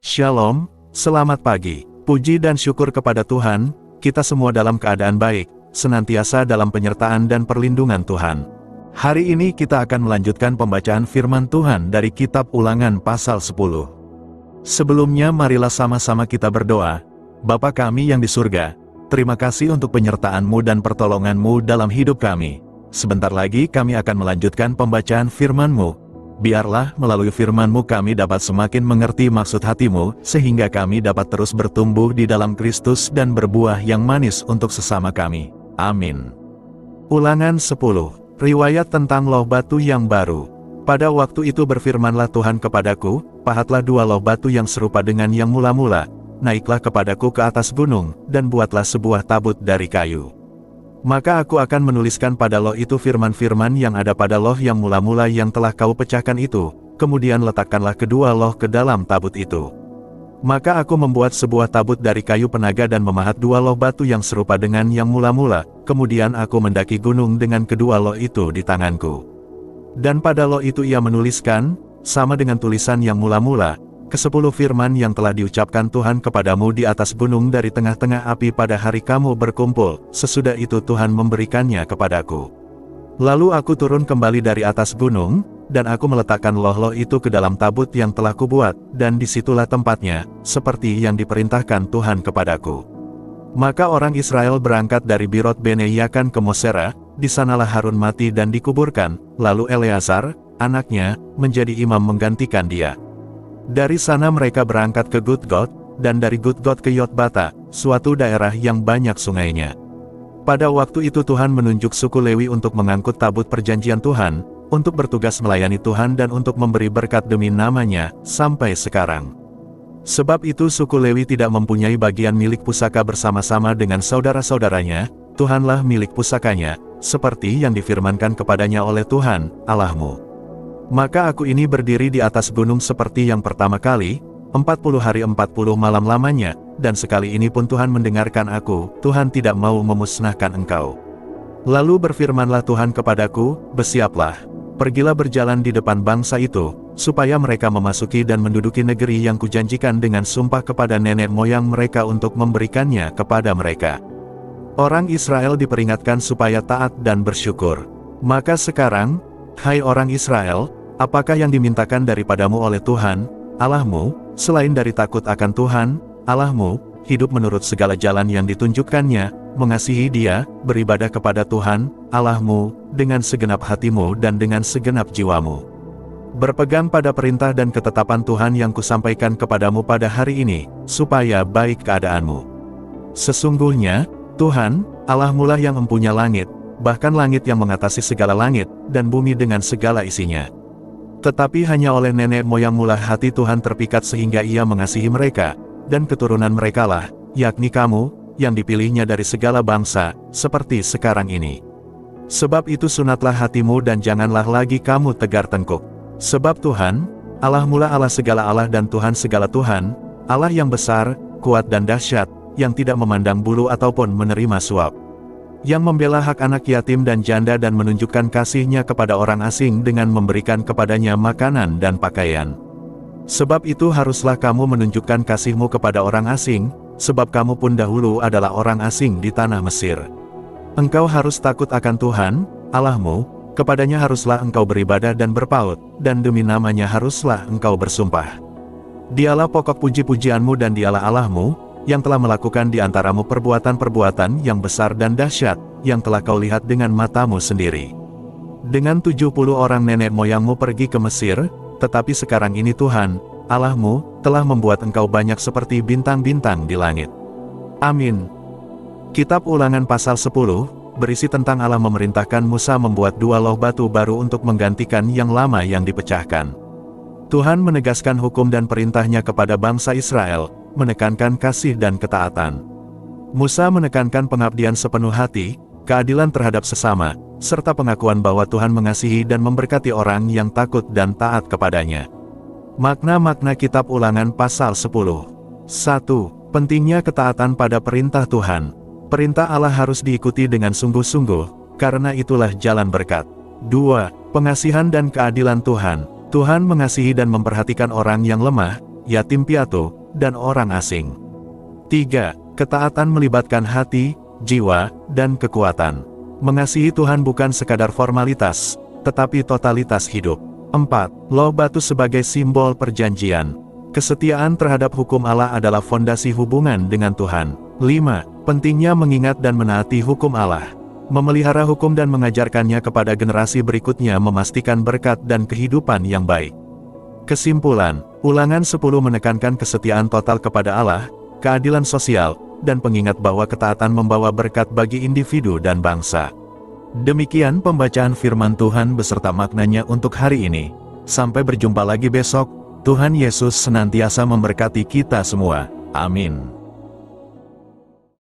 Shalom, selamat pagi. Puji dan syukur kepada Tuhan, kita semua dalam keadaan baik, senantiasa dalam penyertaan dan perlindungan Tuhan. Hari ini kita akan melanjutkan pembacaan firman Tuhan dari kitab Ulangan pasal 10. Sebelumnya marilah sama-sama kita berdoa. Bapa kami yang di surga, terima kasih untuk penyertaan-Mu dan pertolongan-Mu dalam hidup kami. Sebentar lagi kami akan melanjutkan pembacaan firman-Mu. Biarlah melalui firman-Mu kami dapat semakin mengerti maksud hati-Mu, sehingga kami dapat terus bertumbuh di dalam Kristus dan berbuah yang manis untuk sesama kami. Amin. Ulangan 10. Riwayat tentang loh batu yang baru. Pada waktu itu berfirmanlah Tuhan kepadaku, pahatlah 2 loh batu yang serupa dengan yang mula-mula, naiklah kepadaku ke atas gunung, dan buatlah sebuah tabut dari kayu. Maka aku akan menuliskan pada loh itu firman-firman yang ada pada loh yang mula-mula yang telah kau pecahkan itu, kemudian letakkanlah kedua loh ke dalam tabut itu. Maka aku membuat sebuah tabut dari kayu penaga dan memahat 2 loh batu yang serupa dengan yang mula-mula, kemudian aku mendaki gunung dengan kedua loh itu di tanganku. Dan pada loh itu ia menuliskan, sama dengan tulisan yang mula-mula, ke-10 firman yang telah diucapkan Tuhan kepadamu di atas gunung dari tengah-tengah api pada hari kamu berkumpul. Sesudah itu Tuhan memberikannya kepadaku. Lalu aku turun kembali dari atas gunung, dan aku meletakkan loh-loh itu ke dalam tabut yang telah kubuat, dan disitulah tempatnya, seperti yang diperintahkan Tuhan kepadaku. Maka orang Israel berangkat dari Birot Bene Yakan ke Mosera, di sanalah Harun mati dan dikuburkan, lalu Eleazar, anaknya, menjadi imam menggantikan dia. Dari sana mereka berangkat ke Gudgod, dan dari Gudgod ke Yotbata, suatu daerah yang banyak sungainya. Pada waktu itu Tuhan menunjuk suku Lewi untuk mengangkut tabut perjanjian Tuhan, untuk bertugas melayani Tuhan dan untuk memberi berkat demi namanya, sampai sekarang. Sebab itu suku Lewi tidak mempunyai bagian milik pusaka bersama-sama dengan saudara-saudaranya, Tuhanlah milik pusakanya, seperti yang difirmankan kepadanya oleh Tuhan, Allahmu. Maka aku ini berdiri di atas gunung seperti yang pertama kali, 40 hari 40 malam lamanya, dan sekali ini pun Tuhan mendengarkan aku, Tuhan tidak mau memusnahkan engkau. Lalu berfirmanlah Tuhan kepadaku, bersiaplah, pergilah berjalan di depan bangsa itu, supaya mereka memasuki dan menduduki negeri yang kujanjikan dengan sumpah kepada nenek moyang mereka untuk memberikannya kepada mereka. Orang Israel diperingatkan supaya taat dan bersyukur. Maka sekarang, hai orang Israel, apakah yang dimintakan daripadamu oleh Tuhan, Allahmu, selain dari takut akan Tuhan, Allahmu, hidup menurut segala jalan yang ditunjukkannya, mengasihi Dia, beribadah kepada Tuhan, Allahmu, dengan segenap hatimu dan dengan segenap jiwamu. Berpegang pada perintah dan ketetapan Tuhan yang kusampaikan kepadamu pada hari ini, supaya baik keadaanmu. Sesungguhnya, Tuhan, Allahmulah yang empunya langit, bahkan langit yang mengatasi segala langit, dan bumi dengan segala isinya. Tetapi hanya oleh nenek moyangmulah hati Tuhan terpikat sehingga ia mengasihi mereka, dan keturunan merekalah, yakni kamu, yang dipilihnya dari segala bangsa, seperti sekarang ini. Sebab itu sunatlah hatimu dan janganlah lagi kamu tegar tengkuk. Sebab Tuhan, Allahmulah Allah segala Allah dan Tuhan segala Tuhan, Allah yang besar, kuat dan dahsyat, yang tidak memandang bulu ataupun menerima suap. Yang membela hak anak yatim dan janda dan menunjukkan kasih-Nya kepada orang asing dengan memberikan kepadanya makanan dan pakaian. Sebab itu haruslah kamu menunjukkan kasih-Mu kepada orang asing, sebab kamu pun dahulu adalah orang asing di tanah Mesir. Engkau harus takut akan Tuhan, Allahmu, kepadanya haruslah engkau beribadah dan berpaut, dan demi namanya haruslah engkau bersumpah. Dialah pokok puji-pujianmu dan Dialah Allahmu, yang telah melakukan di antaramu perbuatan-perbuatan yang besar dan dahsyat, yang telah kau lihat dengan matamu sendiri. Dengan 70 orang nenek moyangmu pergi ke Mesir, tetapi sekarang ini Tuhan, Allahmu, telah membuat engkau banyak seperti bintang-bintang di langit. Amin. Kitab Ulangan pasal 10, berisi tentang Allah memerintahkan Musa membuat 2 loh batu baru untuk menggantikan yang lama yang dipecahkan. Tuhan menegaskan hukum dan perintahnya kepada bangsa Israel, menekankan kasih dan ketaatan. Musa menekankan pengabdian sepenuh hati, keadilan terhadap sesama, serta pengakuan bahwa Tuhan mengasihi dan memberkati orang yang takut dan taat kepadanya. Makna-makna Kitab Ulangan pasal 10. 1. Pentingnya ketaatan pada perintah Tuhan. Perintah Allah harus diikuti dengan sungguh-sungguh, karena itulah jalan berkat. 2. Pengasihan dan keadilan Tuhan. Tuhan mengasihi dan memperhatikan orang yang lemah, yatim piatu, dan orang asing. 3. Ketaatan melibatkan hati, jiwa, dan kekuatan. Mengasihi Tuhan bukan sekadar formalitas, tetapi totalitas hidup. 4. Loh batu sebagai simbol perjanjian. Kesetiaan terhadap hukum Allah adalah fondasi hubungan dengan Tuhan. 5. Pentingnya mengingat dan menaati hukum Allah. Memelihara hukum dan mengajarkannya kepada generasi berikutnya memastikan berkat dan kehidupan yang baik. Kesimpulan, Ulangan 10 menekankan kesetiaan total kepada Allah, keadilan sosial, dan pengingat bahwa ketaatan membawa berkat bagi individu dan bangsa. Demikian pembacaan firman Tuhan beserta maknanya untuk hari ini. Sampai berjumpa lagi besok. Tuhan Yesus senantiasa memberkati kita semua. Amin.